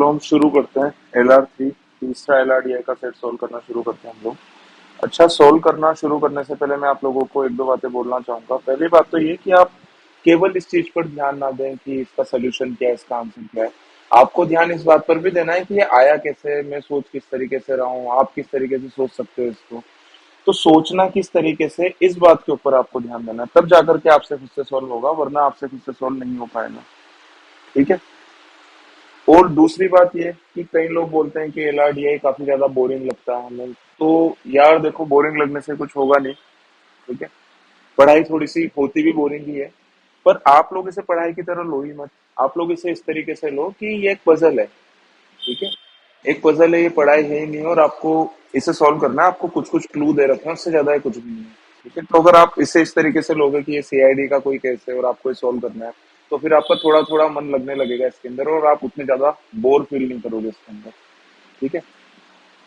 तो हम शुरू करते हैं LR3 तीसरा LRDI का सेट सोल्व करना शुरू करते हैं हम लोग। अच्छा, सोल्व करना शुरू करने से पहले मैं आप लोगों को एक दो बातें बोलना चाहूंगा। पहली बात तो ये कि आप केवल इस चीज पर ध्यान ना दें कि इसका सोल्यूशन क्या है, इसका आंसर क्या है। आपको ध्यान इस बात पर भी देना है कि ये आया कैसे, मैं सोच किस तरीके से रहा हूँ, आप किस तरीके से सोच सकते हो इसको। तो सोचना किस तरीके से, इस बात के ऊपर आपको ध्यान देना है, तब जाकर के आपसे खुद से सॉल्व होगा, वरना आपसे खुद से सॉल्व नहीं हो पाएगा। ठीक है। और दूसरी बात ये कि कई लोग बोलते हैं कि LRDI काफी ज्यादा बोरिंग लगता है हमें। तो यार देखो, बोरिंग लगने से कुछ होगा नहीं। ठीक है। पढ़ाई थोड़ी सी होती भी बोरिंग ही है, पर आप लोग इसे पढ़ाई की तरह लो ही मत। आप लोग इसे इस तरीके से लो कि ये एक पजल है। ठीक है। एक पजल है, ये पढ़ाई है ही नहीं, और आपको इसे सॉल्व करना है। आपको कुछ कुछ क्लू दे रखे हैं, उससे ज्यादा है कुछ भी नहीं है। ठीक है। तो अगर आप इसे इस तरीके से लोगे कि ये CID का कोई केस है और आपको ये सॉल्व करना है, तो फिर आपका थोड़ा थोड़ा मन लगने लगेगा इसके अंदर, और आप उतने ज्यादा बोर फील नहीं करोगे इसके अंदर। ठीक है।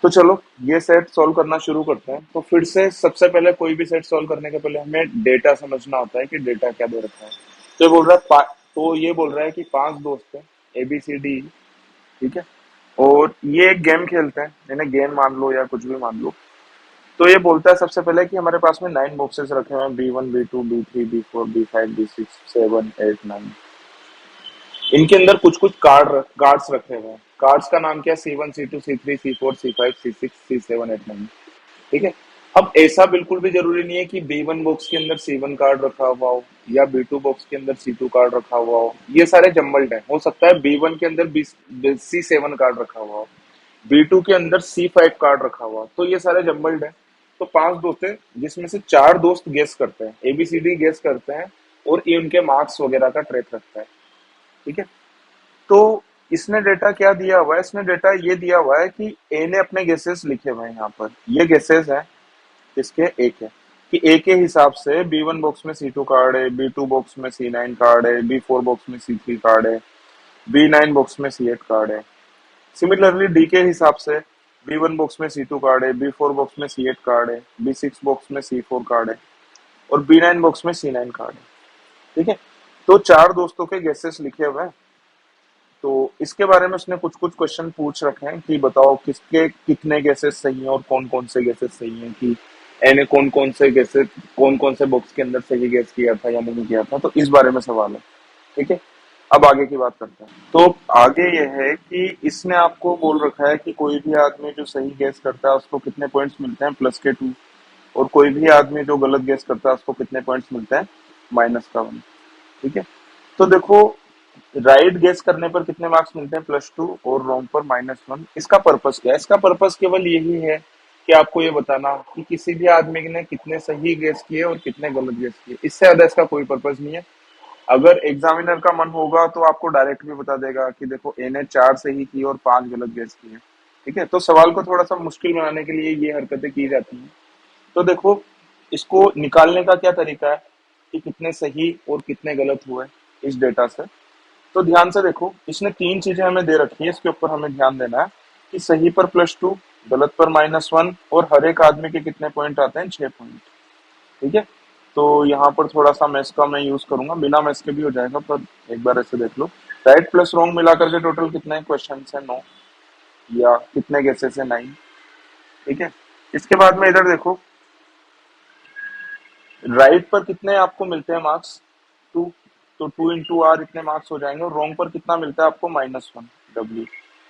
तो चलो, ये सेट सॉल्व करना शुरू करते हैं। तो फिर से सबसे पहले कोई भी सेट सॉल्व करने के पहले हमें डेटा समझना होता है कि डेटा क्या दे रखा है। तो ये बोल रहा है तो ये बोल रहा है कि 5 दोस्त हैं, ABCD। ठीक है। और ये एक गेम खेलते हैं, इन्हें गेम मान लो या कुछ भी मान लो। तो ये बोलता है सबसे पहले कि हमारे पास में 9 बॉक्सेस रखे हुए हैं, B1 B2 B3 B4 B5 B6 B7 8 9। इनके अंदर कुछ कुछ कार्ड्स रखे हुए हैं। कार्ड्स का नाम क्या है? C1 C2 C3 C4 C5 C6 C7 8 9। ठीक है। अब ऐसा बिल्कुल भी जरूरी नहीं है कि B1 बॉक्स के अंदर C1 कार्ड रखा हुआ हो, या B2 बॉक्स के अंदर C2 कार्ड रखा हुआ हो। ये सारे जम्बल्ड हैं। हो सकता है B1 के अंदर C7 कार्ड रखा हुआ हो, B2 के अंदर C5 कार्ड रखा हुआ हो। तो ये सारे जम्बल्ड हैं। तो 5 दोस्त हैं, जिसमें से 4 दोस्त गेस करते हैं, ABCD गेस करते हैं, और ये उनके मार्क्स वगैरह का ट्रैक रखता है। ठीक है। तो इसने डेटा क्या दिया हुआ है? इसने डेटा ये दिया हुआ है कि ए ने अपने गेसेस लिखे हुए हैं यहाँ पर। ये गेसेस हैं किसके? ए के। कि ए के हिसाब से B1 बॉक्स में C2 कार्ड है, B2 बॉक्स में C9 कार्ड है, B4 बॉक्स में C3 कार्ड है, B9 बॉक्स में C8 कार्ड है। सिमिलरली डी के हिसाब से B1 बॉक्स में C2 कार्ड है, B4 बॉक्स में C8 कार्ड है, B6 बॉक्स में C4 कार्ड है, और B9 बॉक्स में C9 कार्ड है। ठीक है। तो 4 दोस्तों के गेसेस लिखे हुए हैं। तो इसके बारे में उसने कुछ कुछ क्वेश्चन पूछ रखे हैं कि बताओ किसके कितने गैसेस सही हैं और कौन कौन से गैसेस सही हैं, कि एने कौन कौन से बॉक्स के अंदर सही गैस किया था या नहीं किया था। तो इस बारे में सवाल है। ठीक है। अब आगे की बात करते हैं। तो आगे यह है कि इसने आपको बोल रखा है कि कोई भी आदमी जो सही गैस करता है उसको कितने पॉइंट्स मिलते हैं? +2। और कोई भी आदमी जो गलत गैस करता है उसको कितने पॉइंट्स मिलते हैं? -1। ठीक है। तो देखो, राइट गेस करने पर कितने मार्क्स मिलते हैं? +2, और रॉन्ग पर -1। इसका पर्पस क्या है? इसका पर्पस केवल यही है कि आपको ये बताना कि किसी भी आदमी ने कितने सही गेस किए और कितने गलत गेस किए। इससे ज्यादा इसका कोई पर्पस नहीं है। अगर एग्जामिनर का मन होगा तो आपको डायरेक्ट भी बता देगा कि देखो, ए ने 4 सही किए और 5 गलत गेस किए। ठीक है। तो सवाल को थोड़ा सा मुश्किल बनाने के लिए ये हरकतें की जाती हैं। तो देखो, इसको निकालने का क्या तरीका है कि कितने सही और कितने गलत हुए इस डेटा से। तो ध्यान से देखो, इसने 3 चीजें हमें दे रखी है, इसके ऊपर हमें ध्यान देना है कि सही पर +2, गलत पर -1, और हर एक आदमी के कितने पॉइंट आते हैं? 6 पॉइंट। ठीक है। तो यहाँ पर थोड़ा सा मैथ्स का मैं यूज करूंगा, बिना मैथ्स के भी हो जाएगा, पर एक बार ऐसे देख लो। राइट प्लस रॉन्ग मिलाकर के टोटल कितने क्वेश्चन है? 9। या कितने गेसेस है? 9। ठीक है। इसके बाद में इधर देखो, राइट पर कितने आपको मिलते हैं मार्क्स? 2। तो 2 × R इतने मार्क्स हो जाएंगे। और रॉन्ग पर कितना मिलता है आपको? -1 W।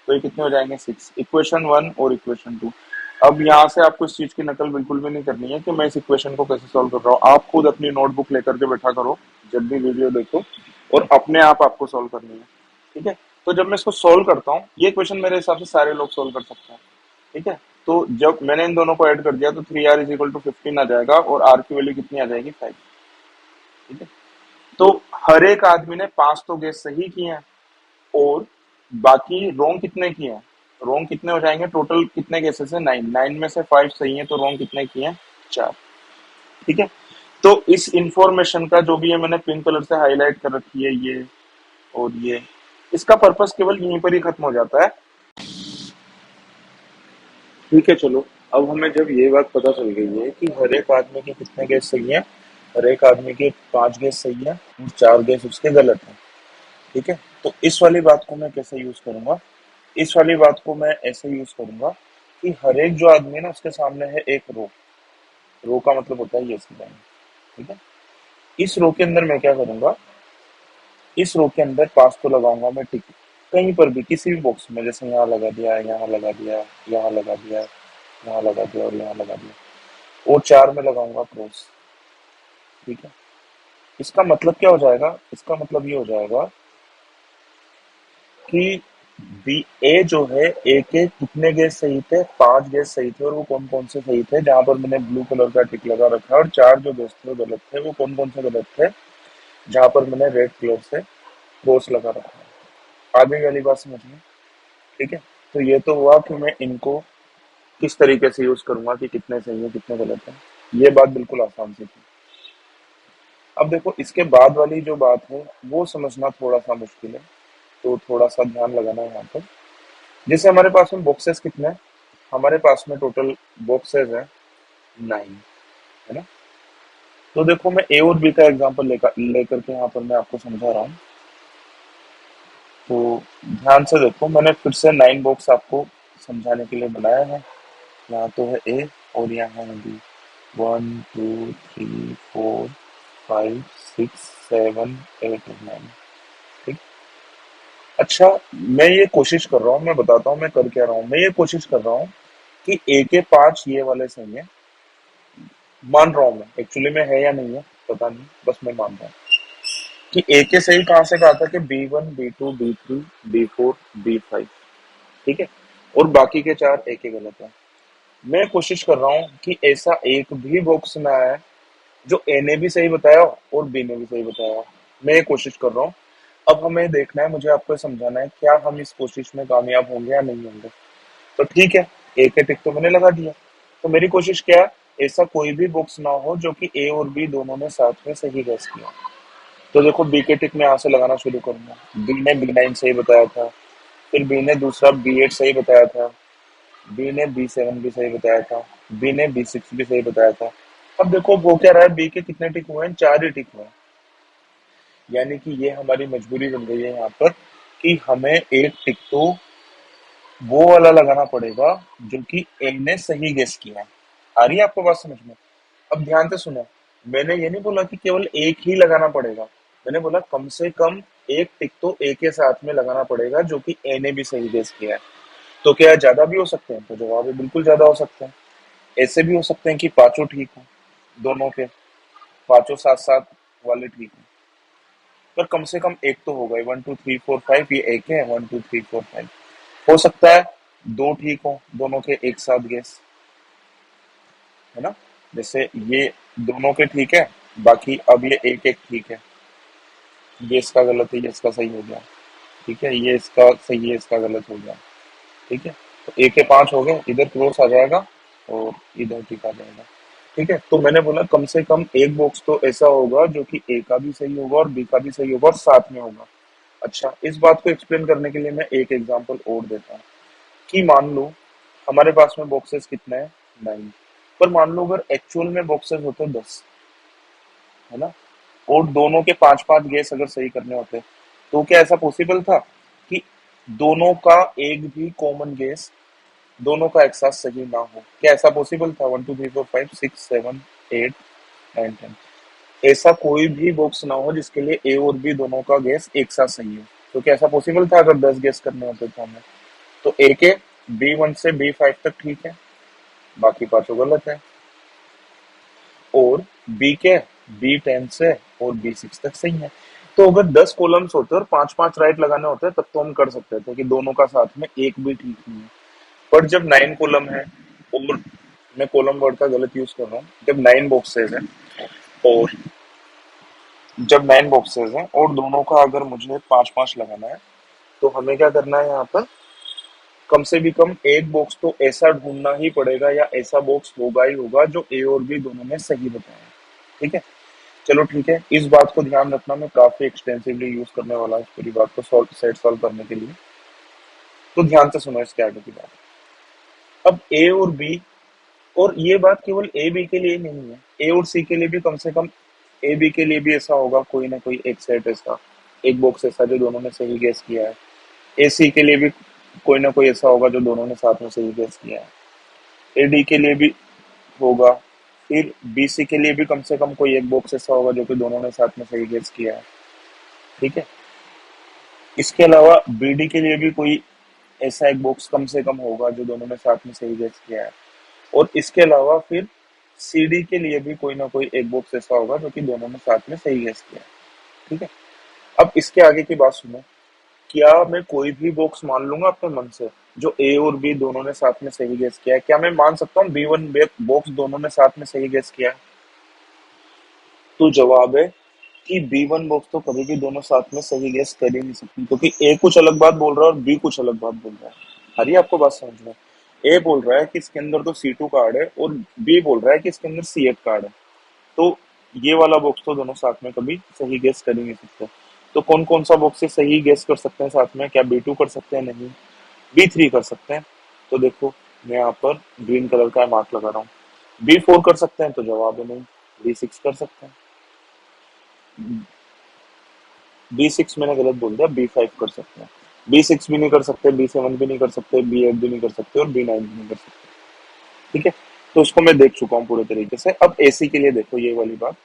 तो ये कितने हो जाएंगे? 6। इक्वेशन 1 और इक्वेशन 2। अब यहाँ से आपको इस चीज की नकल बिल्कुल भी नहीं करनी है कि मैं इस इक्वेशन को कैसे सॉल्व कर रहा हूँ। आप खुद अपनी नोटबुक लेकर के बैठा करो जब भी वीडियो देखो, और अपने आप आपको सॉल्व करनी है। ठीक है। तो जब मैं इसको सॉल्व करता हूँ, ये क्वेश्चन मेरे हिसाब से सारे लोग सॉल्व कर सकते हैं। ठीक है। तो जब मैंने इन दोनों को ऐड कर दिया तो 3R = 15 आ जाएगा, और R की वैल्यू कितनी आ जाएगी? 5। ठीक है। तो हर एक आदमी ने 5 तो गेस सही किए हैं, और बाकी रोंग कितने किए हैं? रोंग कितने हो जाएंगे? टोटल कितने केसेस है? 9। 9 में से 5 सही है, तो रोंग कितने किए हैं? 4। ठीक है। तो इस इंफॉर्मेशन का जो भी है, मैंने पिंक कलर से हाईलाइट कर रखी है, ये और ये, इसका पर्पस केवल यहीं पर ही खत्म हो जाता है। ठीक है। चलो, अब हमें जब ये बात पता चल गई है कि हर एक आदमी के कितने गेस सही है, हर एक आदमी के 5 गेस सही है और 4 गेस उसके गलत है। ठीक है। तो इस वाली बात को मैं कैसे यूज करूंगा? इस वाली बात को मैं ऐसे यूज करूंगा कि हर एक जो आदमी है ना उसके सामने है एक रो। रो का मतलब होता है ये सीधा। ठीक है। इस रो के अंदर मैं क्या करूंगा, इस रो के अंदर पास तो लगाऊंगा मैं टिक, कहीं पर भी किसी भी बॉक्स में, जैसे यहाँ लगा दिया, यहाँ लगा दिया, यहाँ लगा दिया, यहाँ लगा दिया और यहाँ लगा दिया, और चार में लगाऊंगा क्रॉस। ठीक है। इसका मतलब क्या हो जाएगा, इसका मतलब ये हो जाएगा कि बी ए जो है, ए के कितने गेस सही थे, पांच गेस सही थे, और वो कौन कौन से सही थे, जहां पर मैंने ब्लू कलर का टिक लगा रखा है, और चार जो गेस थे वो गलत थे, वो कौन कौन से गलत थे, जहां पर मैंने रेड कलर से क्रॉस लगा रखा है। आगे वाली बात समझ में? ठीक है। तो ये तो हुआ कि मैं इनको किस तरीके से यूज करूंगा कि कितने सही है कितने गलत है। ये बात बिल्कुल आसान सी थी। अब देखो इसके बाद वाली जो बात है वो समझना थोड़ा सा मुश्किल है, तो थोड़ा सा ध्यान लगाना है यहाँ पर। जैसे हमारे पास में बॉक्सेस कितने हैं, हमारे पास में टोटल बॉक्सेस है 9, है ना। तो देखो मैं ए और बी का एग्जांपल लेकर लेकर के यहाँ पर मैं आपको समझा रहा हूँ। तो ध्यान से देखो, मैंने फिर से 9 बॉक्स आपको समझाने के लिए बनाया है। यहाँ तो है ए और यहाँ है बी। 1 2 3 4 5 6 7 8 और 9। ठीक। अच्छा, मैं ये कोशिश कर रहा हूँ, मैं बताता हूँ मैं कर क्या रहा हूँ। मैं ये कोशिश कर रहा हूँ कि ए के 5 ये वाले सही है, मान रहा हूँ मैं, एक्चुअली में है या नहीं है पता नहीं, बस मैं मान रहा हूँ कि ए के सही कहाँ से कहा था कि B1 B2 B3 B4 B5। ठीक है। और बाकी के चार ए के गलत है। मैं कोशिश कर रहा हूँ कि ऐसा एक भी बॉक्स में आया है जो ए ने भी सही बताया हो और बी ने भी सही बताया हो। मैं ये कोशिश कर रहा हूँ। अब हमें देखना है, मुझे आपको समझाना है क्या हम इस कोशिश में कामयाब होंगे या नहीं होंगे। तो ठीक है, ए के टिक तो मैंने लगा दिया। तो मेरी कोशिश क्या है, ऐसा कोई भी बॉक्स ना हो जो कि ए और बी दोनों ने साथ में सही गैस किया। तो देखो बी के टिक में यहाँ से लगाना शुरू करूंगा। बी ने B9 सही बताया था, फिर बी ने दूसरा B8 सही बताया था, बी ने B7 भी सही बताया था, बी ने B6 भी सही बताया था। अब देखो वो क्या रहा है, बी के कितने टिक हुए हैं, चार ही टिक हुए हैं। यानी कि ये हमारी मजबूरी बन गई है यहाँ पर कि हमें एक टिक तो वो वाला लगाना पड़ेगा जो कि ए ने सही गेस किया है। आ रही है आपको बात समझ में? अब ध्यान से सुनो, मैंने ये नहीं बोला कि केवल एक ही लगाना पड़ेगा, मैंने बोला कम से कम एक टिक तो ए के साथ में लगाना पड़ेगा जो कि ए ने भी सही गेस किया है। तो क्या ज्यादा भी हो सकते हैं? तो जवाब है बिल्कुल ज्यादा हो सकते हैं। ऐसे भी हो सकते हैं कि पांचों ठीक हो, दोनों के पांचों साथ साथ वाले ठीक हो, पर कम से कम एक तो होगा। 1 2 3 4 5 ये एक है, 1 2 3 4 5 हो सकता है दो ठीक हो दोनों के एक साथ गेस, है ना। जैसे ये दोनों के ठीक है, बाकी अब ये एक एक ठीक है, ये इसका गलत है ये इसका सही हो गया। ठीक है, ये इसका सही है इसका गलत हो गया। ठीक है। तो ए के 5 हो गए, इधर क्रॉस आ जाएगा और इधर टिक आ जाएगा। ठीक है। तो मैंने बोला कम से कम एक बॉक्स तो ऐसा होगा जो कि ए का भी सही होगा और बी का भी सही होगा और साथ में होगा। अच्छा, इस बात को एक्सप्लेन करने के लिए मैं एक एग्जांपल और देता हूँ कि मान लो हमारे पास में बॉक्सेस कितने हैं, 9। पर मान लो अगर एक्चुअल में बॉक्सेस होते 10, है ना, और दोनों के पांच पांच गेस अगर सही करने होते, तो क्या ऐसा पॉसिबल था कि दोनों का एक भी कॉमन गेस दोनों का एक साथ सही ना हो? क्या ऐसा पॉसिबल था? 1 2 3 4 5 6 7 8 9 10, ऐसा कोई भी बॉक्स ना हो जिसके लिए ए और बी दोनों का गेस एक साथ सही हो। तो क्या ऐसा पॉसिबल था अगर 10 गेस करने होते तो हमें? तो ए के B1 से B5 तक ठीक है, बाकी पांचों गलत है। और बी के B10 से और B6 तक सही है। तो अगर 10 कॉलम्स होते और पांच पांच राइट लगाने होते तब तो हम कर सकते थे कि दोनों का साथ में एक भी ठीक नहीं है। पर जब 9 कॉलम है, और मैं कॉलम वर्ड का गलत यूज कर रहा हूँ, जब 9 बॉक्सेस हैं, और जब 9 बॉक्सेस हैं और दोनों का अगर मुझे पांच पांच लगाना है, तो हमें क्या करना है यहाँ पर, कम से भी कम एक बॉक्स तो ऐसा ढूंढना ही पड़ेगा या ऐसा बॉक्स होगा ही होगा जो ए और बी दोनों ने सही बताया। ठीक है। चलो ठीक है, इस बात को ध्यान रखना, मैं काफी एक्सटेंसिवली यूज करने वाला हूँ इस पूरी बात को सॉल्व करने के लिए। तो ध्यान से सुनो इसके आगे की बात। अब ए और बी, और ये बात केवल ए बी के लिए नहीं है, ए और सी के लिए भी, कम से कम ए बी के लिए भी ऐसा होगा कोई ना कोई एक सेट ऐसा, एक बॉक्स ऐसा जो दोनों ने सही गेस किया है। ए सी के लिए भी कोई ना कोई ऐसा होगा जो दोनों ने साथ में सही गेस किया है। एडी के लिए भी होगा। फिर बीसी के लिए भी कम से कम कोई एक बॉक्स ऐसा होगा जो कि दोनों ने साथ में सही गेस किया है। ठीक है। इसके अलावा बीडी के लिए भी कोई ऐसा एक बॉक्स कम से कम होगा जो दोनों ने साथ में सही गेस किया है। और इसके अलावा फिर सीडी के लिए भी कोई ना कोई एक बॉक्स ऐसा होगा जो कि दोनों ने साथ में सही गेस किया है। ठीक है। अब इसके आगे की बात सुनो। क्या मैं कोई भी बॉक्स मान लूंगा अपने मन से जो ए और बी दोनों ने साथ में सही गेस किया है? क्या मैं मान सकता हूँ बी वन बॉक्स दोनों ने साथ में सही गेस किया है? तो जवाब है कि बी वन बॉक्स तो कभी भी दोनों साथ में सही गेस कर ही नहीं सकती, क्योंकि ए कुछ अलग बात बोल रहा है और बी कुछ अलग बात बोल रहा है। आ रही है आपको बात समझ में? ए बोल रहा है कि इसके अंदर तो सी टू कार्ड है और बी बोल रहा है कि इसके अंदर सी एट कार्ड है। तो ये वाला बॉक्स तो दोनों साथ में कभी सही गेस कर ही नहीं सकते। तो कौन कौन सा बॉक्स से सही गेस कर सकते हैं साथ में? क्या बी टू कर सकते हैं? नहीं। बी थ्री कर सकते हैं। तो देखो, मैं यहाँ पर ग्रीन कलर का मार्क लगा रहा हूँ। बी फोर कर सकते हैं? तो जवाब है नहीं। बी सिक्स कर सकते हैं। बी सिक्स मैंने गलत बोल दिया, बी फाइव कर सकते हैं। बी सिक्स भी नहीं कर सकते, बी सेवन भी नहीं कर सकते, बी एट भी नहीं कर सकते और बी नाइन भी नहीं कर सकते। ठीक है। तो उसको मैं देख चुका हूँ पूरे तरीके से। अब एसी के लिए देखो ये वाली बात।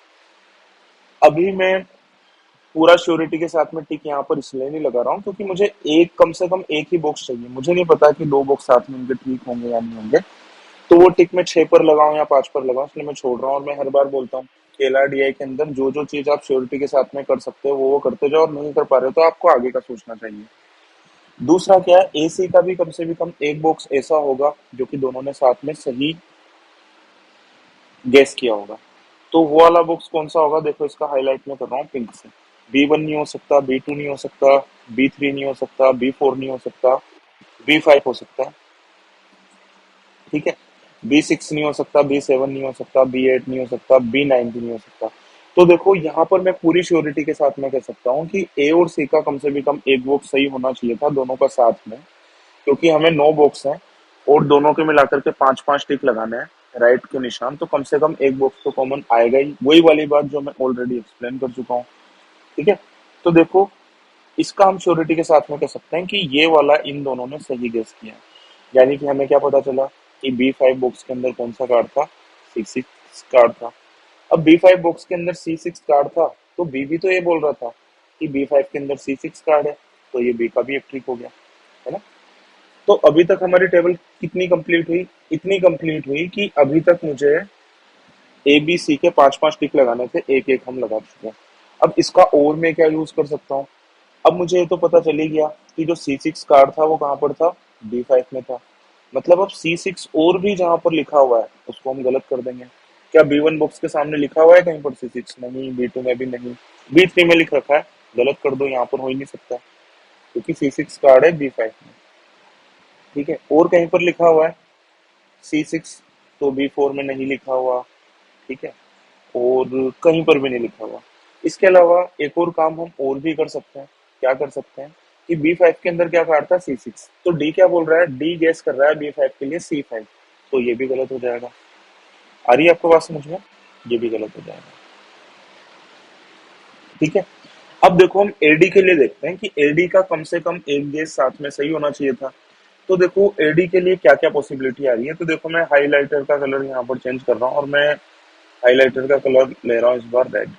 अभी मैं पूरा श्योरिटी के साथ में टिक यहाँ पर इसलिए नहीं लगा रहा हूँ क्योंकि मुझे एक, कम से कम एक ही बॉक्स चाहिए। मुझे नहीं पता कि दो बॉक्स साथ में उनके ठीक होंगे या नहीं होंगे। तो वो टिक मैं 6 पर लगाऊं या 5 पर लगाऊं, इसलिए मैं छोड़ रहा हूँ। और मैं हर बार बोलता हूँ कि एलआरडीआई के अंदर जो जो चीज आप श्योरिटी के साथ में कर सकते हो वो करते जाओ, और नहीं कर पा रहे हो तो आपको आगे का सोचना चाहिए। दूसरा क्या है, एसी का भी कम से भी कम एक बॉक्स ऐसा होगा जो कि दोनों ने साथ में सही गेस किया होगा। तो वो वाला बॉक्स कौन सा होगा? देखो, इसका हाईलाइट में कर रहा हूँ पिंक से। बी वन नहीं हो सकता, बी टू नहीं हो सकता, बी थ्री नहीं हो सकता, बी फोर नहीं हो सकता, बी फाइव हो सकता है। ठीक है। बी सिक्स नहीं हो सकता, बी सेवन नहीं हो सकता, बी एट नहीं हो सकता, बी नाइन भी नहीं हो सकता। तो देखो, यहाँ पर मैं पूरी श्योरिटी के साथ में कह सकता हूँ कि ए और सी का कम से भी कम एक बॉक्स सही होना चाहिए था दोनों का साथ में, क्योंकि हमें 9 बॉक्स हैं और दोनों के मिलाकर के 5-5 टिक लगाने हैं राइट के निशान। तो कम से कम एक बॉक्स तो कॉमन आएगा ही। वही वाली बात जो मैं ऑलरेडी एक्सप्लेन कर चुका हूँ। ठीक है। तो देखो, इसका हम श्योरिटी के साथ में कह सकते हैं कि ये वाला इन दोनों ने सही गेस किया है। यानी कि हमें क्या पता चला कि बी फाइव बॉक्स के अंदर कौन सा कार्ड था? सी सिक्स कार्ड था। अब बी फाइव बॉक्स के अंदर सी सिक्स कार्ड था, तो बी भी तो ये बोल रहा था कि बी फाइव के अंदर सी सिक्स कार्ड है। तो ये बी का भी एक ट्रिक हो गया, है ना? तो अभी तक हमारी टेबल कितनी कंप्लीट हुई? इतनी कंप्लीट हुई कि अभी तक मुझे ए बी सी के 5-5 टिक लगाने थे, एक एक हम लगा चुके हैं। अब इसका और मैं क्या यूज कर सकता हूँ? अब मुझे ये तो पता चल ही गया कि जो सी सिक्स कार्ड था वो कहाँ पर था? बी फाइव में था। मतलब अब सी सिक्स और भी जहां पर लिखा हुआ है उसको हम गलत कर देंगे। क्या बी वन बॉक्स के सामने लिखा हुआ है कहीं पर सी सिक्स? नहीं। बी टू में भी नहीं। बी थ्री में लिख रखा है, गलत कर दो, यहाँ पर हो ही नहीं सकता क्योंकि सी सिक्स कार्ड है बी फाइव में। ठीक है। और कहीं पर लिखा हुआ है सी सिक्स, तो बी फोर में नहीं लिखा हुआ। ठीक है। और कहीं पर भी नहीं लिखा हुआ। इसके अलावा एक और काम हम और भी कर सकते हैं। क्या कर सकते हैं कि बी फाइव के अंदर क्या कार्ड था? C six. तो डी क्या बोल रहा है? डी गैस कर रहा है बी फाइव के लिए सी फाइव। तो ये भी गलत हो जाएगा। आ रही है आपको बात समझ में? ये भी गलत हो जाएगा। ठीक है। अब देखो, हम एडी के लिए देखते हैं कि एडी का कम से कम एक गेस साथ में सही होना चाहिए था। तो देखो, एडी के लिए क्या क्या पॉसिबिलिटी आ रही है। तो देखो, मैं हाईलाइटर का कलर यहाँ पर चेंज कर रहा हूँ और मैं हाईलाइटर का कलर ले रहा हूँ इस बार रेड।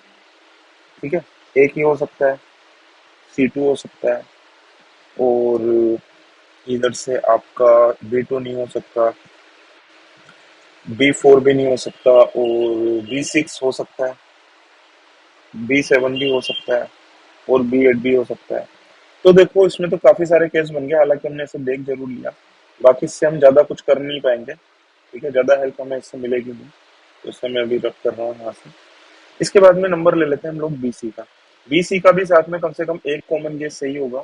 ठीक है। एक ही हो सकता है, सी टू हो सकता है, और इधर से आपका बी टू नहीं हो सकता, बी फोर भी नहीं हो सकता, और बी सिक्स हो सकता है, बी सेवन भी हो सकता है, और बी एट भी हो सकता है। तो देखो, इसमें तो काफी सारे केस बन गए, हालांकि हमने इसे देख जरूर लिया। बाकी इससे हम ज्यादा कुछ कर नहीं पाएंगे। ठीक है। ज्यादा हेल्प हमें इससे मिलेगी नहीं। तो इससे मैं अभी रब कर रहा हूँ यहाँ से। इसके बाद में नंबर ले लेते हैं हम लोग बीसी का। बीसी का भी साथ में कम से कम एक कॉमन गेस सही होगा।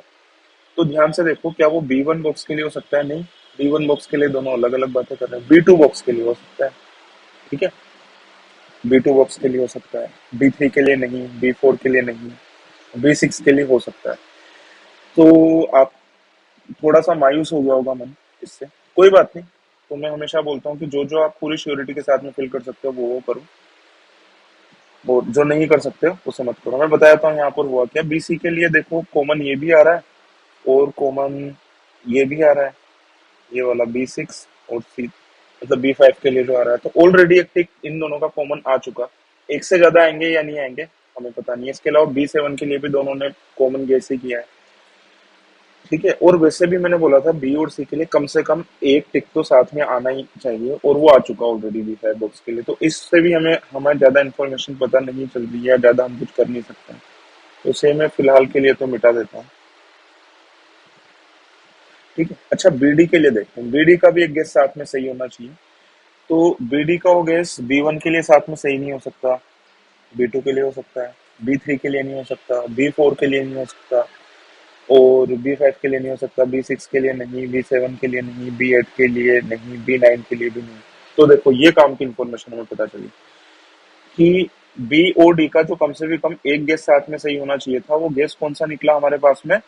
तो ध्यान से देखो, क्या वो बी वन बॉक्स के लिए हो सकता है? नहीं। बी वन बॉक्स के लिए दोनों अलग अलग बातें कर रहे हैं। बी टू बॉक्स के लिए हो सकता है। ठीक है। बी टू बॉक्स के लिए हो सकता है, बी थ्री के लिए नहीं, बी फोर के लिए नहीं, बी सिक्स के लिए हो सकता है। तो आप थोड़ा सा मायूस हो गया होगा मन इससे। कोई बात नहीं। तो मैं हमेशा बोलता हूँ कि जो जो आप पूरी श्योरिटी के साथ में फिल कर सकते हो वो करो, और जो नहीं कर सकते हो उसे मत करो। मैं बताता हूँ यहाँ पर हुआ क्या। बीसी के लिए देखो, कॉमन ये भी आ रहा है और कॉमन ये भी आ रहा है, ये वाला B6 और सी मतलब B5 के लिए जो आ रहा है, तो ऑलरेडी एक टिक इन दोनों का कॉमन आ चुका। एक से ज्यादा आएंगे या नहीं आएंगे हमें पता नहीं है। इसके अलावा B7 के लिए भी दोनों ने कॉमन गेस ही किया है। ठीक है, और वैसे भी मैंने बोला था बी और सी के लिए कम से कम एक टिक तो साथ में आना ही चाहिए, और वो आ चुका ऑलरेडी B5 बॉक्स के लिए। तो इससे भी हमें ज्यादा इन्फॉर्मेशन पता नहीं चल रही है, ज्यादा हम कुछ कर नहीं सकते हैं। तो इसे मैं फिलहाल के लिए तो मिटा देता हूँ। ठीक है, अच्छा BD के लिए देखते हैं। BD का भी एक गेस साथ में सही होना चाहिए। तो BD का वो गेस B1 के लिए साथ में सही नहीं हो सकता, B2 के लिए हो सकता है, B3 के लिए नहीं हो सकता, B4 के लिए नहीं हो सकता, और B5 के लिए नहीं हो सकता, B6 के लिए नहीं, B7 के लिए नहीं, B8 के लिए नहीं, B9 के लिए भी नहीं। तो देखो ये काम की इंफॉर्मेशन हमें पता चली कि बी और डी का जो कम से भी कम एक गेस साथ में सही होना चाहिए था, वो गेस कौन सा निकला हमारे पास में,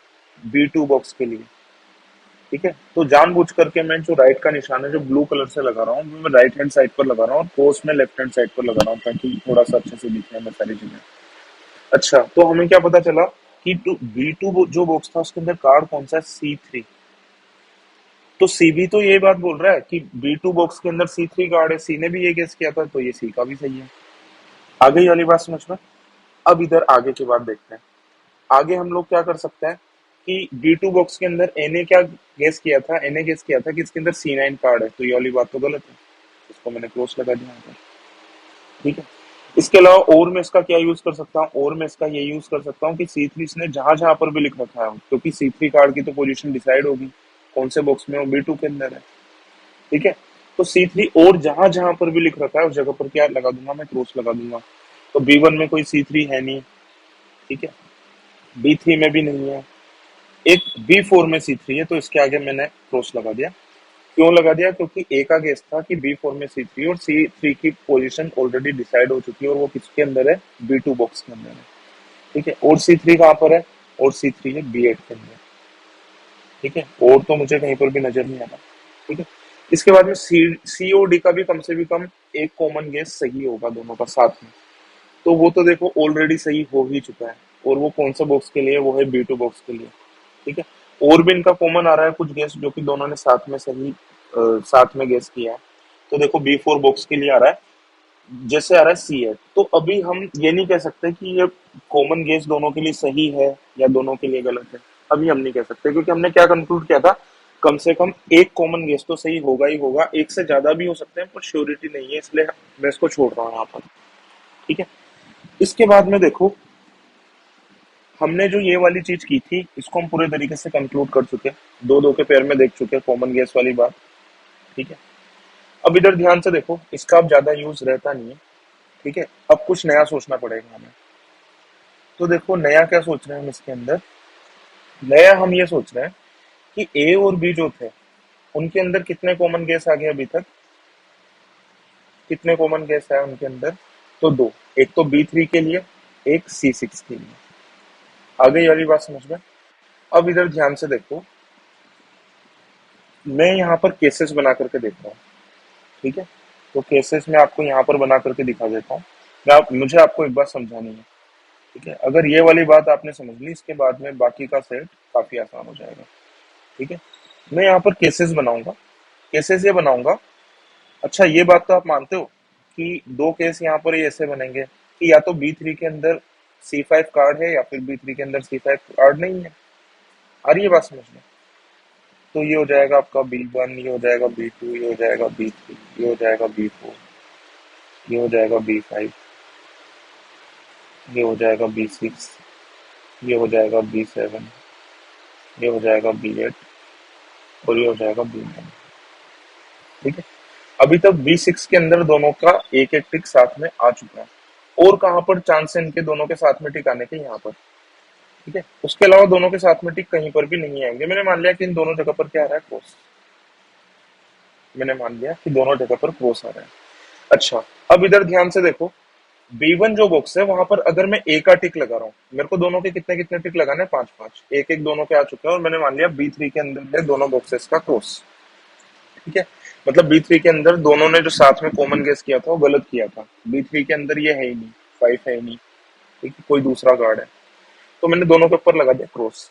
B2 बॉक्स के लिए। ठीक है, तो जानबूझ करके मैं जो राइट का निशान है जो ब्लू कलर से लगा रहा हूँ, मैं राइट हैंड साइड पर लगा रहा हूँ और क्रॉस में लेफ्ट हैंड साइड पर लगा रहा हूँ, ताकि थोड़ा सा अच्छे से दिखे हमें सारी चीजें। अच्छा, तो हमें क्या पता चला कि B2 जो बॉक्स था उसके अंदर कार्ड कौन सा है, C3। तो सी भी तो ये बात बोल रहा है कि B2 बॉक्स के अंदर C3 कार्ड है, सी ने भी ये गेस किया था, तो ये सी का भी सही है। आ गई वाली बात समझ में। अब इधर आगे की बात देखते हैं। आगे हम लोग क्या कर सकते हैं कि B2 बॉक्स के अंदर ए ने क्या गेस किया था, ए ने गेस किया था कि इसके अंदर C9 कार्ड है, तो ये वाली बात तो गलत है, इसको मैंने क्रॉस लगा दिया यहाँ पर। ठीक है, इसके अलावा और मैं इसका क्या यूज कर सकता हूँ, और मैं इसका ये यूज कर सकता हूँ कि C3 इसने जहां जहां पर भी लिख रखा है, क्योंकि C3 कार्ड की तो पोजीशन डिसाइड होगी कौन से बॉक्स में वो B2 के अंदर है। ठीक है, तो C3 और जहां जहां पर भी लिख रखा है उस जगह पर क्या लगा दूंगा, मैं क्रॉस लगा दूंगा। तो B1 में कोई C3 है नहीं। ठीक है, B3 में भी नहीं है, एक B4 में C3 है, तो इसके आगे मैंने क्रॉस लगा दिया। क्यों लगा दिया, क्योंकि ए का गेस था कि B4 में C3, और C3 की पोजीशन ऑलरेडी डिसाइड हो चुकी है, और वो किसके अंदर है, B2 बॉक्स के अंदर है। ठीक है, और C3 कहाँ पर है, और C3 है B8 के अंदर। ठीक है, और तो मुझे कहीं पर भी नजर नहीं आ रहा। ठीक है, इसके बाद में सी और डी का भी कम से भी कम एक कॉमन गेस सही होगा दोनों का साथ में। तो वो तो देखो ऑलरेडी सही हो ही चुका है, और वो कौन सा बॉक्स के लिए, वो है B2 बॉक्स के लिए। ठीक है, और भी इनका कॉमन आ रहा है कुछ गेस जो कि दोनों ने साथ में गेस किया है। तो देखो B4 बॉक्स के लिए आ रहा है, जैसे आ रहा है C8। तो अभी हम ये नहीं कह सकते कि ये कॉमन गेस दोनों के लिए सही है या दोनों के लिए गलत है। अभी हम नहीं कह सकते, क्योंकि हमने क्या कंक्लूड किया था, कम से कम एक कॉमन गेस तो सही होगा ही होगा, एक से ज्यादा भी हो सकते हैं पर श्योरिटी नहीं है, इसलिए मैं इसको छोड़ रहा हूँ यहाँ पर। ठीक है, इसके बाद में देखो, हमने जो ये वाली चीज की थी इसको हम पूरे तरीके से कंक्लूड कर चुके, दो दो के पेयर में देख चुके कॉमन गेस वाली बात। ठीक है, अब इधर ध्यान से देखो, इसका अब ज्यादा यूज रहता नहीं है। ठीक है, अब कुछ नया सोचना पड़ेगा हमें। तो देखो नया क्या सोच रहे हैं हम इसके अंदर, नया हम ये सोच रहे हैं कि ए और बी जो थे उनके अंदर कितने कॉमन गैस आ गए अभी तक, कितने कॉमन गैस है उनके अंदर, तो दो। एक तो B3 के लिए, एक C6 के लिए। आ गई वाली बात समझ में। अब इधर ध्यान से देखो, मैं यहाँ पर केसेस बना करके देख रहा हूँ। ठीक है, तो केसेस में आपको यहाँ पर बना करके दिखा देता हूँ। मुझे आपको एक बात समझानी है। ठीक है, अगर ये वाली बात आपने समझ ली, इसके बाद में बाकी का सेट काफी आसान हो जाएगा। ठीक है, मैं यहाँ पर केसेस बनाऊंगा, केसेस ये बनाऊंगा। अच्छा, ये बात तो आप मानते हो कि दो केस यहाँ पर ऐसे बनेंगे कि या तो B3 के अंदर C5 कार्ड है या फिर B3 के अंदर C5 कार्ड नहीं है। आ रही है बात समझ में। तो ये हो जाएगा आपका B1, ये हो जाएगा B2, ये हो जाएगा B3, ये हो जाएगा B4, ये हो जाएगा B5, ये हो जाएगा B6, ये हो जाएगा B7, ये हो जाएगा B8, और ये हो जाएगा B9। ठीक है, अभी तक B6 के अंदर दोनों का एक एक टिक साथ में आ चुका है, और कहां पर चांस है इनके दोनों के साथ में टिक आने के, यहाँ पर। ठीक है, उसके अलावा दोनों के साथ में टिक कहीं पर भी नहीं आएंगे। मैंने मान लिया कि इन दोनों जगह पर क्या आ रहा है, क्रॉस। मैंने मान लिया कि दोनों जगह पर क्रॉस आ रहा है। अच्छा, अब इधर ध्यान से देखो, B1 जो बॉक्स है वहां पर अगर मैं ए का टिक लगा रहा हूँ, मेरे को दोनों के कितने कितने टिक लगाने हैं, 5 5, एक एक दोनों के आ चुके हैं, और मैंने मान लिया B3 के अंदर है दोनों बॉक्सेस का क्रॉस। ठीक है, मतलब B3 के अंदर दोनों ने जो साथ में कॉमन गेस किया था वो गलत किया था। B3 के अंदर ये है ही नहीं, 5 है ही नहीं। ठीक है, कोई दूसरा कार्ड है, तो मैंने दोनों के ऊपर लगा दिया क्रॉस।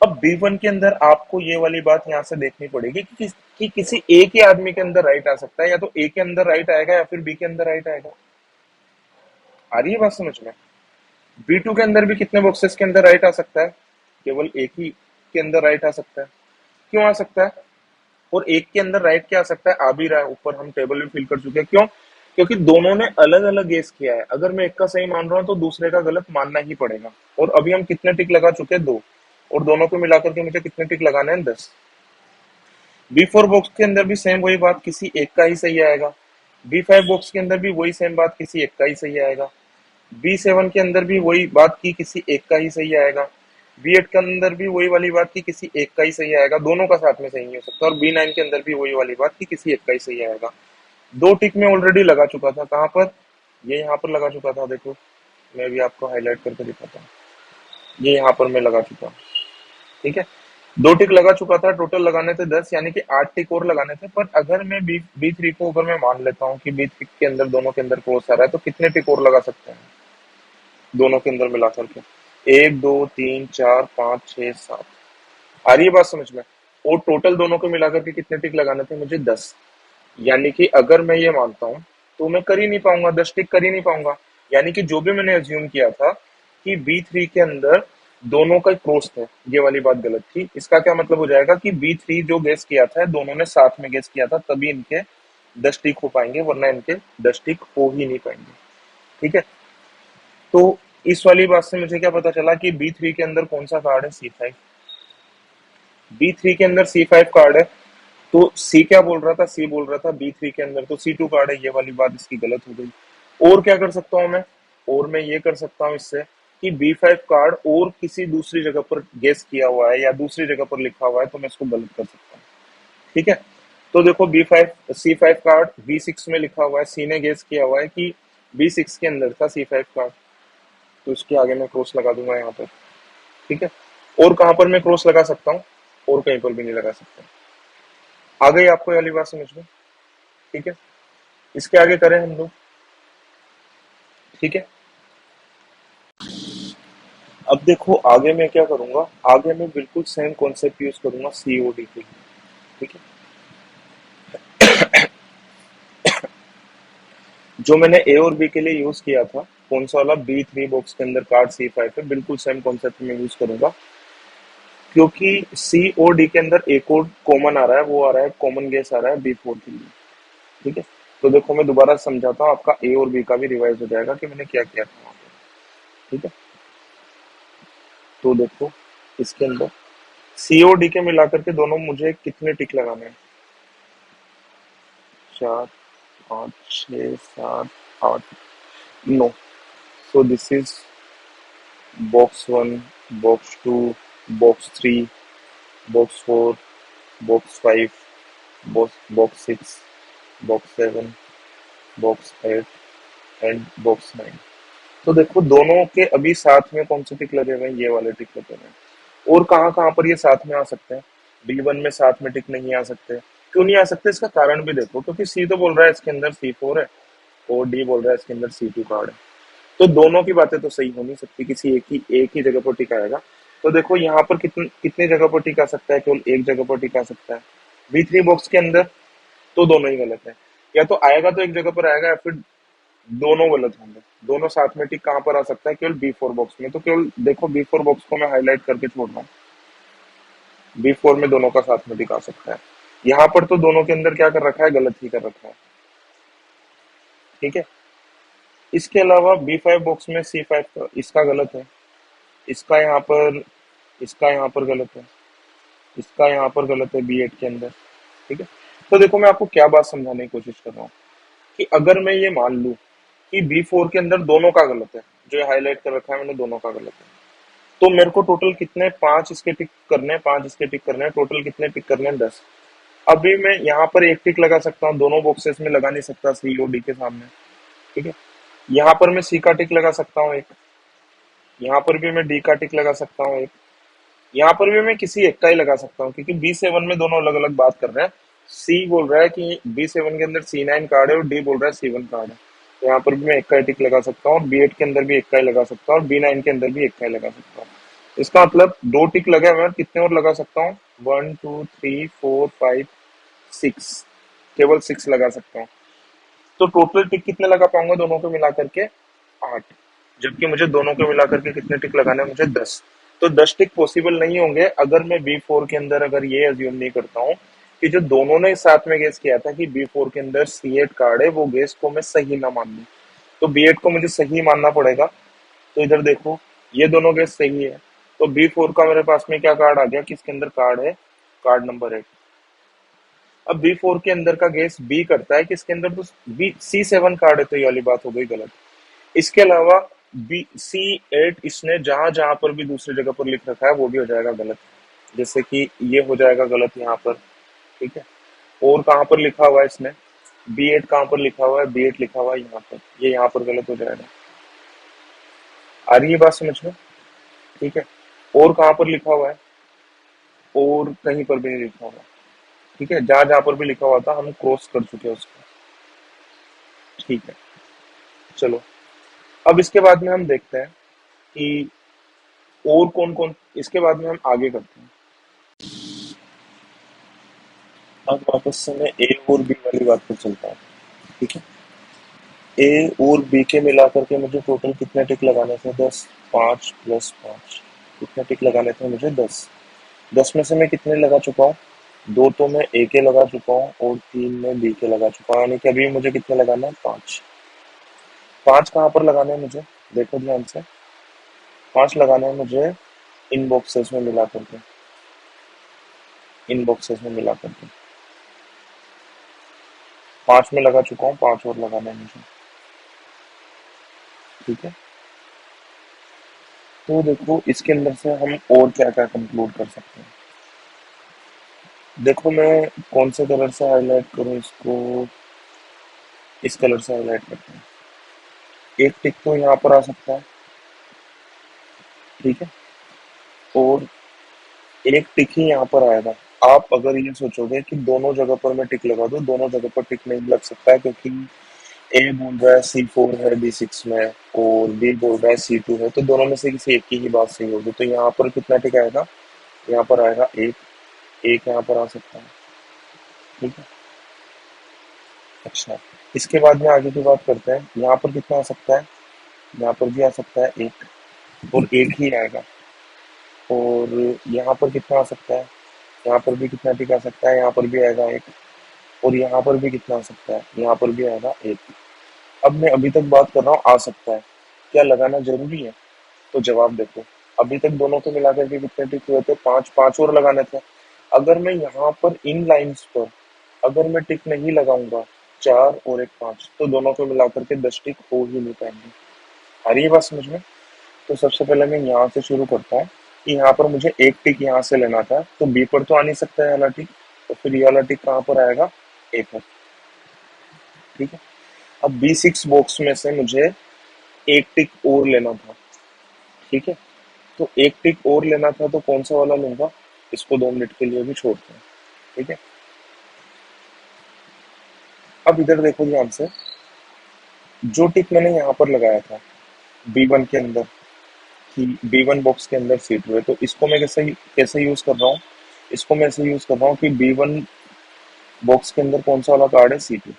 अब B1 के अंदर आपको ये वाली बात यहाँ से देखनी पड़ेगी कि किसी एक ही आदमी के अंदर राइट आ सकता है, या तो ए के अंदर राइट आएगा या फिर बी के अंदर राइट आएगा। आ रही है बात समझ में? B2 के अंदर भी कितने बॉक्सेस के अंदर राइट आ सकता है? केवल एक ही के अंदर राइट आ सकता है। क्यों आ सकता है? और एक के अंदर राइट क्या आ सकता है, आ भी रहा है, ऊपर हम टेबल में फिल कर चुके हैं। क्यों? क्योंकि दोनों ने अलग अलग गेस किया है। अगर मैं एक का सही मान रहा हूं तो दूसरे का गलत मानना ही पड़ेगा। और अभी हम कितने टिक लगा चुके हैं? 2। और दोनों को मिलाकर के मुझे कितने टिक लगाने हैं? 10। B4 बॉक्स के अंदर भी सेम वही बात, किसी एक का ही सही आएगा। B5 बॉक्स के अंदर भी वही सेम बात, किसी एक का ही सही आएगा। B7 के अंदर भी वही बात की किसी एक का ही सही आएगा। B8 के अंदर भी वही वाली बात की किसी एक का ही सही आएगा, दोनों का साथ में सही नहीं हो सकता। और B9 के अंदर भी वही वाली बात की किसी एक का ही सही आएगा। 2 टिक में ऑलरेडी लगा चुका था। कहां पर? ये यहाँ पर लगा चुका था, देखो मैं भी आपको हाईलाइट करके दिखाता हूँ। ये यहाँ पर मैं लगा चुका हूँ, ठीक है। 2 टिक लगा चुका था, टोटल लगाने थे 10, यानी कि 8 टिक और लगाने थे। पर अगर मैं B3 को अगर मैं मान लेता हूँ कि B3 के अंदर दोनों के अंदर क्रॉस आ रहा है, तो कितने टिक और लगा सकते हैं दोनों के अंदर मिला करके? 1 2 3 4 5 6 7। आ रही है बात समझ में? और टोटल दोनों को मिला करके कितने टिक लगाने थे मुझे? 10। यानी कि अगर मैं ये मानता हूं तो मैं कर ही नहीं पाऊंगा, 10 टिक कर ही नहीं पाऊंगा। यानी कि जो भी मैंने अज्यूम किया था कि B3 के अंदर दोनों का क्रॉस है, ये वाली बात गलत थी। इसका क्या मतलब हो जाएगा कि B3 जो गेस किया था दोनों ने साथ में गेस किया था, तभी इनके 10 टिक हो पाएंगे, वरना इनके 10 टिक हो ही नहीं पाएंगे। ठीक है। तो इस वाली बात से मुझे क्या पता चला कि B3 के अंदर कौन सा कार्ड है? C5। B3 के अंदर C5 कार्ड है। तो सी क्या बोल रहा था? सी बोल रहा था B3 के अंदर तो C2 कार्ड है, ये वाली बात इसकी गलत हो गई। और क्या कर सकता हूं मैं? और मैं ये कर सकता हूं इससे कि B5 कार्ड और किसी दूसरी जगह पर गेस किया हुआ है या दूसरी जगह पर लिखा हुआ है, तो मैं इसको गलत कर सकता हूँ। ठीक है। तो देखो C5 कार्ड B6 में लिखा हुआ है, सी ने गेस किया हुआ है कि B6 के अंदर था C5 कार्ड, तो इसके आगे मैं क्रॉस लगा दूंगा यहाँ पर। ठीक है। और कहां पर मैं क्रॉस लगा सकता हूँ? और कहीं पर भी नहीं लगा सकता। आ गई आपको ये वाली बात समझ में? ठीक है। इसके आगे करें हम लोग। ठीक है। अब देखो आगे मैं क्या करूंगा, आगे मैं बिल्कुल सेम कॉन्सेप्ट यूज करूंगा सीओडी के लिए। ठीक है। जो मैंने ए और बी के लिए यूज किया था, कौन सा वाला? B3 बॉक्स के अंदर कार्ड C5 है, बिल्कुल सेम कॉन्सेप्ट में यूज करूंगा। क्योंकि सी और डी के अंदर एक और कॉमन आ रहा है, वो आ रहा है कॉमन गेस आ रहा है B4 के लिए। ठीक है। तो देखो मैं दोबारा समझाता हूँ, आपका ए और बी का भी रिवाइज हो जाएगा कि मैंने क्या किया था वहां पे। ठीक है। तो देखो इसके अंदर सी और डी के मिलाकर के दोनों मुझे कितने टिक लगाने हैं? 4 5 6 7 8 9। So this is box 1, box 2, box 3, box 4, box 5, box 6, box 7, box 8 and box 9। तो देखो दोनों के अभी साथ में कौन से टिक लगे हुए हैं? ये वाले टिक लगे हुए हैं। और कहाँ कहाँ पर ये साथ में आ सकते हैं? B1 में साथ में टिक नहीं आ सकते। क्यों नहीं आ सकते? इसका कारण भी देखो, क्योंकि सी तो बोल रहा है इसके अंदर C4 है, और डी बोल रहा है इसके अंदर C2 कार्ड है। तो दोनों की बातें तो सही हो नहीं सकती, किसी एक ही जगह पर टिक आएगा। तो देखो यहाँ पर कितने जगह पर टिक आ सकता है? केवल एक जगह पर टिक आ सकता है, B3 बॉक्स के अंदर। तो दोनों ही गलत है। या तो आएगा तो एक जगह पर आएगा, या फिर दोनों गलत होंगे। दोनों साथ में टिक कहां पर आ सकता है? केवल B4 बॉक्स में। तो केवल देखो B4 बॉक्स को मैं हाईलाइट करके छोड़ रहा हूँ। B4 में दोनों का साथ में टिक आ सकता है। यहाँ पर तो दोनों के अंदर क्या कर रखा है? गलत ही कर रखा है। ठीक है। इसके अलावा B5 बॉक्स में C5 इसका गलत है, इसका यहाँ पर, इसका यहाँ पर गलत है, इसका यहाँ पर गलत है B8 के अंदर। ठीक है। तो देखो मैं आपको क्या बात समझाने की कोशिश कर रहा हूँ कि अगर मैं ये मान लूं कि B4 के अंदर दोनों का गलत है, जो हाईलाइट कर रखा है मैंने दोनों का गलत है, तो मेरे को टोटल कितने? 5 इसके टिक करने हैं, 5 इसके टिक करने हैं, टोटल कितने टिक करने हैं? 10। अभी मैं यहाँ पर एक टिक लगा सकता हूँ, दोनों बॉक्सेस में लगा नहीं सकता सी और डी के सामने। ठीक है। यहाँ पर मैं सी का टिक लगा सकता हूँ एक, यहाँ पर भी मैं डी का टिक लगा सकता हूँ एक, यहाँ पर भी मैं किसी एक का ही लगा सकता हूँ, क्योंकि B7 में दोनों अलग अलग बात कर रहे हैं। सी बोल रहा है कि B7 के अंदर C9 कार्ड है, और डी बोल रहा है C1 कार्ड है। तो यहाँ पर भी मैं एक का ही टिक लगा सकता हूँ, और B8 के अंदर भी एक का ही लगा सकता हूँ, और B9 के अंदर भी एक का ही लगा सकता हूँ। इसका मतलब 2 टिक लगे हुए हैं, कितने और लगा सकता हूँ? 1 2 3 4 5 6, केवल 6 लगा सकता हूँ। तो टोटल टिक कितने लगा पाऊंगा दोनों को मिला करके? 8। जबकि मुझे दोनों को मिला करके कितने टिक लगाने हैं? मुझे 10। तो 10 टिक पॉसिबल नहीं होंगे अगर मैं B4 के अंदर अगर ये अज्यूम नहीं करता हूँ कि जो दोनों ने साथ में गेस किया था कि B4 के अंदर C8 कार्ड है, वो गेस को मैं सही ना मान लूं। तो B8 को मुझे सही मानना पड़ेगा। तो इधर देखो, ये दोनों गेस सही है। तो B4 का मेरे पास में क्या कार्ड आ गया? किसके अंदर कार्ड है? Card number 8। अब B4 के अंदर का गेस बी करता है किसके अंदर? तो बी C7 कार्ड है, तो ये वाली बात हो गई गलत। इसके अलावा C8 इसने जहां जहां पर भी दूसरी जगह पर लिख रखा है वो भी हो जाएगा गलत। जैसे कि ये हो जाएगा गलत यहाँ पर, ठीक है। और कहाँ पर लिखा हुआ है इसने? B8 कहाँ पर लिखा हुआ है? B8 लिखा हुआ है यहाँ पर, ये यहाँ पर गलत हो जाएगा। आ रही है बात समझ में? ठीक है। और कहाँ पर लिखा हुआ है? और कहीं पर भी नहीं लिखा हुआ। ठीक है, जहां जहां पर भी लिखा हुआ था हम क्रॉस कर चुके हैं उसको। ठीक है, चलो। अब इसके बाद में हम देखते हैं कि और कौन कौन, इसके बाद में हम आगे करते हैं। अब वापस से मैं ए और बी वाली बात पर चलता हूँ। ठीक है, ए और बी के मिला करके मुझे टोटल कितने टिक लगाने थे? 10। 5 + 5, कितने टिक लगाने थे मुझे? 10। 10 में से मैं कितने लगा चुका हूँ? 2 तो मैं ए के लगा चुका हूँ और 3 मैं बी के लगा चुका हूँ, यानी कि अभी मुझे कितने लगाना है? 5। 5 कहाँ पर लगाने हैं मुझे? देखो ध्यान से। 5 लगाने हैं मुझे इन बॉक्सेस में मिला करके, इन बॉक्सेस में मिला करके 5 में लगा चुका हूँ, 5 और लगाना है मुझे। ठीक है, तो देखो इसके अंदर से हम और क्या क्या कंक्लूड कर सकते हैं। देखो मैं कौन से कलर से हाईलाइट करूँ इसको? इस कलर से हाईलाइट करते हैं। एक टिक तो यहाँ पर आ सकता है, ठीक है, और एक टिक ही यहाँ पर आएगा। आप अगर ये सोचोगे कि दोनों जगह पर मैं टिक लगा दूं, दोनों जगह पर टिक नहीं लग सकता है, क्योंकि ए बोल रहा है C4 है B6 में और बी बोल रहा है C2 है, तो दोनों में से किसी एक की ही बात सही होगी। तो यहाँ पर कितना टिक आएगा? यहाँ पर आएगा एक। एक यहाँ पर आ सकता है, ठीक है। अच्छा, इसके बाद में आगे की बात करते हैं। यहाँ पर कितना आ सकता है? यहाँ पर भी आ सकता है एक, और एक ही आएगा। और यहाँ पर कितना आ सकता है? यहाँ पर भी कितना टिक आ सकता है? यहाँ पर भी आएगा एक। और यहाँ पर भी कितना आ सकता है? यहाँ पर भी आएगा एक। अब मैं अभी तक बात कर रहा हूँ आ सकता है, क्या लगाना जरूरी है? तो जवाब देखो, अभी तक दोनों को मिलाकर के कितने टिक हुए थे? 5। 5 और लगाने थे। अगर मैं यहाँ पर इन लाइंस पर अगर मैं टिक नहीं लगाऊंगा, 4 और एक 5, तो दोनों को मिलाकर के 10 टिक हो ही नहीं पाएंगे। आ रही है बात समझ में? तो सबसे पहले मैं यहाँ से शुरू करता हूँ कि यहाँ पर मुझे एक टिक यहाँ से लेना था, तो बी पर तो आ नहीं सकता है वाला टिक, तो फिर ये वाला टिक कहाँ पर आएगा? ए पर। ठीक है, अब B6 बॉक्स में से मुझे एक टिक और लेना था। ठीक है, तो एक टिक और लेना था, तो कौन सा वाला लूंगा? इसको 2 मिनट के लिए भी छोड़ते हैं। ठीक है, अब इधर देखो ध्यान से। जो टिक मैंने यहाँ पर लगाया था B1 के अंदर, कि B1 बॉक्स के अंदर C2 है, तो इसको मैं कैसे कैसे यूज कर रहा हूँ? इसको मैं ऐसे यूज कर रहा हूँ कि B1 बॉक्स के अंदर कौन सा वाला कार्ड है? C2।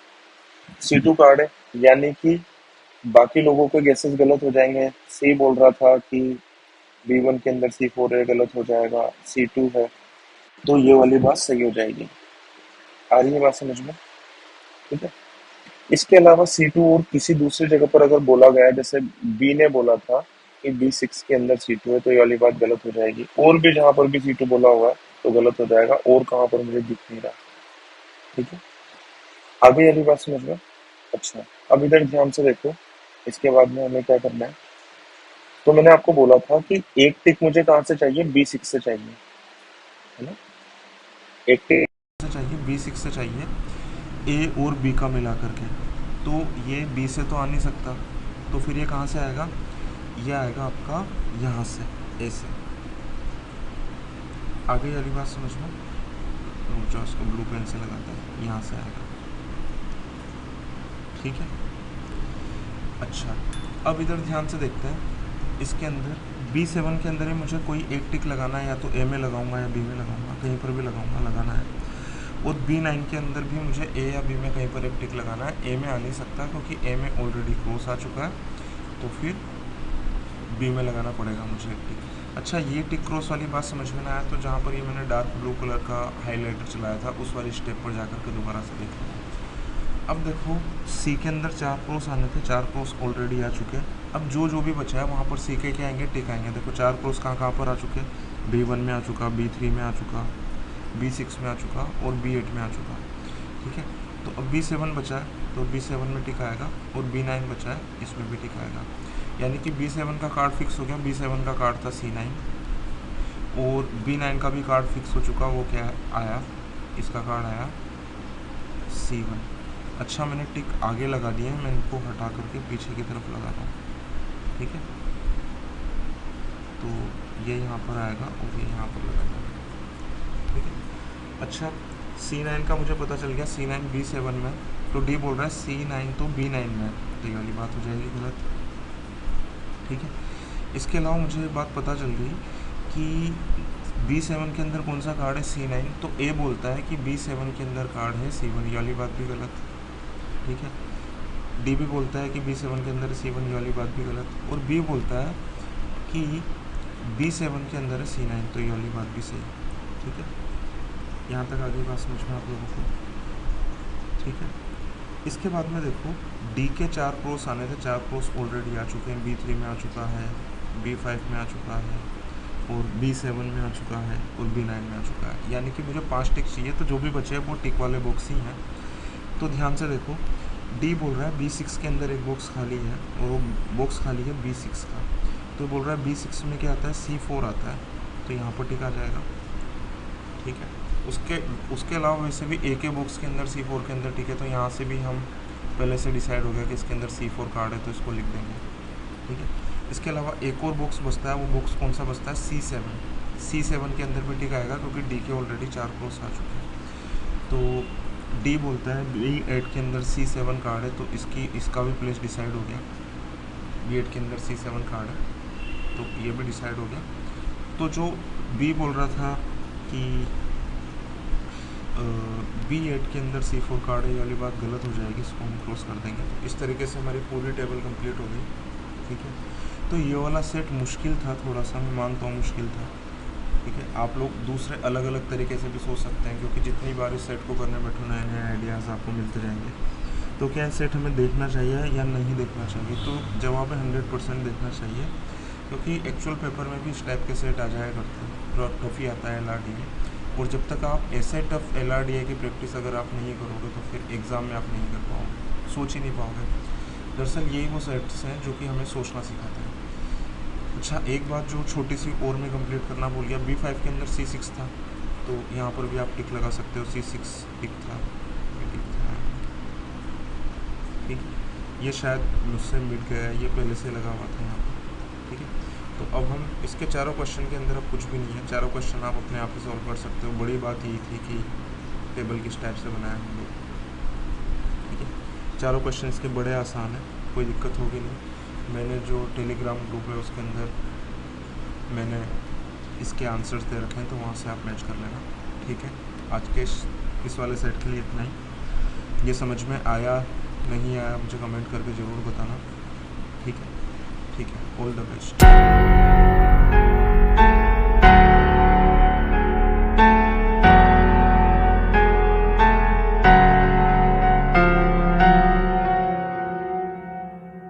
C2 कार्ड है, यानी कि बाकी लोगों के गेसेस गलत हो जाएंगे। सी बोल रहा था कि B1 के अंदर C4 है, गलत हो जाएगा। C2 है, तो ये वाली बात सही हो जाएगी। आ रही है बात समझ में? ठीक है, इसके अलावा C2 और किसी दूसरी जगह पर अगर बोला गया, जैसे बी ने बोला था कि B6 के अंदर C2 है, तो ये वाली बात गलत हो जाएगी। और भी जहां पर भी C2 बोला हुआ है तो गलत हो जाएगा, और कहां पर मुझे दिख नहीं रहा। ठीक है, आगे वाली बात समझ में? अच्छा, अब इधर ध्यान से देखो, इसके बाद में हमें क्या करना है। तो मैंने आपको बोला था कि एक टिक मुझे कहाँ से चाहिए? B6 से चाहिए, है ना। एक टिक से चाहिए, B6 से चाहिए, ए और बी का मिला करके। तो ये बी से तो आ नहीं सकता, तो फिर ये कहाँ से आएगा? ये आएगा आपका यहाँ से, ए से। आगे वाली बात समझ में? रुक जाओ, उसको ब्लू पेन से लगाते हैं, यहाँ से आएगा। ठीक है, अच्छा, अब इधर ध्यान से देखते हैं। इसके अंदर B7 के अंदर ही मुझे कोई एक टिक लगाना है, या तो A में लगाऊंगा या B में लगाऊंगा, कहीं पर भी लगाऊंगा, लगाना है। और B9 के अंदर भी मुझे A या B में कहीं पर एक टिक लगाना है। A में आ नहीं सकता क्योंकि A में ऑलरेडी क्रॉस आ चुका है, तो फिर B में लगाना पड़ेगा मुझे एक टिक। अच्छा, ये टिक क्रॉस वाली बात समझ में ना आया तो जहाँ पर ये मैंने डार्क ब्लू कलर का हाईलाइटर चलाया था उस वाली स्टेप पर जाकर के दोबारा से देख लूँगा। अब देखो सी के अंदर 4 क्रॉस आने थे, 4 क्रॉस ऑलरेडी आ चुके हैं। अब जो भी बचा है वहाँ पर सी के क्या आएंगे, टिक आएंगे। देखो 4 क्रॉस कहाँ पर आ चुके हैं, B1 में आ चुका, B3 में आ चुका, B6 में आ चुका और B8 में आ चुका। ठीक है, तो अब B7 बचा है तो B7 में टिक आएगा, और B9 बचा है इसमें भी टिक आएगा। यानी कि B7 का कार्ड फिक्स हो गया। B7 का कार्ड था C9, और B9 का भी कार्ड फिक्स हो चुका। वो क्या आया, इसका कार्ड आया C1। अच्छा, मैंने टिक आगे लगा दिए हैं, मैं इनको हटा करके पीछे की तरफ लगा रहा हूँ। ठीक है, तो ये यहाँ पर आएगा और ये यहाँ पर लगाना है। ठीक है, अच्छा C9 का मुझे पता चल गया, C9 B7 में, तो D बोल रहा है C9 तो B9 में, तो ये वाली बात हो जाएगी गलत। ठीक है, इसके अलावा मुझे बात पता चल गई कि B7 के अंदर कौन सा कार्ड है, C9, तो A बोलता है कि B7 के अंदर कार्ड है C1, ये वाली बात भी गलत। ठीक है, D भी बोलता है कि B7 के अंदर C1, ये वाली बात भी गलत। और B बोलता है कि B7 के अंदर है C9, तो ये वाली बात भी सही। ठीक है, यहाँ तक आगे बात समझ में आप लोगों को। ठीक है, इसके बाद में देखो D के 4 क्रॉस आने थे, 4 क्रॉस ऑलरेडी आ चुके हैं। B3 में आ चुका है, B5 में आ चुका है, और B7 में आ चुका है, और B9 में आ चुका है। यानी कि मुझे 5 टिक चाहिए, तो जो भी बचे हैं वो टिक वाले बॉक्स ही हैं। तो ध्यान से देखो, D बोल रहा है B6 के अंदर एक बॉक्स खाली है, और वो बॉक्स खाली है B6 का। तो बोल रहा है B6 में क्या आता है, C4 आता है, तो यहाँ पर टिक आ जाएगा। ठीक है, उसके अलावा वैसे भी A के बॉक्स के अंदर C4 के अंदर टिक है, तो यहाँ से भी हम पहले से डिसाइड हो गया कि इसके अंदर C4 कार्ड है, तो इसको लिख देंगे। ठीक है, इसके अलावा एक और बॉक्स बचता है, वो बॉक्स कौन सा बचता है, C7 के अंदर भी टिक आएगा क्योंकि D के ऑलरेडी 4 क्रॉस आ चुके हैं। तो D बोलता है B8 के अंदर C7 कार्ड है, तो इसका भी प्लेस डिसाइड हो गया। B8 के अंदर C7 कार्ड है, तो ये भी डिसाइड हो गया। तो जो B बोल रहा था कि B8 के अंदर C4 कार्ड है, ये वाली बात गलत हो जाएगी, इसको हम क्रॉस कर देंगे। तो इस तरीके से हमारी पूरी टेबल कंप्लीट हो गई। ठीक है, तो ये वाला सेट मुश्किल था थोड़ा सा, मैं मानता हूँ मुश्किल था। ठीक है, आप लोग दूसरे अलग अलग तरीके से भी सोच सकते हैं, क्योंकि जितनी बार इस सेट को करने बैठो नए नए आइडियाज़ आपको मिलते जाएंगे। तो क्या सेट हमें देखना चाहिए या नहीं देखना चाहिए, तो जवाब है 100% देखना चाहिए, क्योंकि एक्चुअल पेपर में भी इस टाइप के सेट आ जाया करते हैं। टफ़ी आता है LRDA, और जब तक आप ऐसे टफ LRDA की प्रैक्टिस अगर आप नहीं करोगे तो फिर एग्ज़ाम में आप नहीं कर पाओगे, सोच ही नहीं पाओगे। दरअसल यही वो सेट्स हैं जो कि हमें सोचना सिखाते हैं। अच्छा, एक बात जो छोटी सी और मैं कंप्लीट करना भूल गया, B5 के अंदर C6 था, तो यहाँ पर भी आप टिक लगा सकते हो, C6 टिक था, टिक था। ठीक, ये शायद मुझसे मिट गया है, ये पहले से लगा हुआ था यहाँ पर। ठीक है, तो अब हम इसके चारों क्वेश्चन के अंदर अब कुछ भी नहीं है, चारों क्वेश्चन आप अपने आप ही सॉल्व कर सकते हो। बड़ी बात यही थी कि टेबल किस टाइप से बनाया हम लोग। ठीक है, चारों क्वेश्चन इसके बड़े आसान हैं, कोई दिक्कत होगी नहीं। मैंने जो टेलीग्राम ग्रुप है उसके अंदर मैंने इसके आंसर्स दे रखे हैं, तो वहाँ से आप मैच कर लेना। ठीक है, आज के इस वाले सेट के लिए इतना ही। ये समझ में आया नहीं आया मुझे कमेंट करके ज़रूर बताना। ठीक है, ऑल द बेस्ट।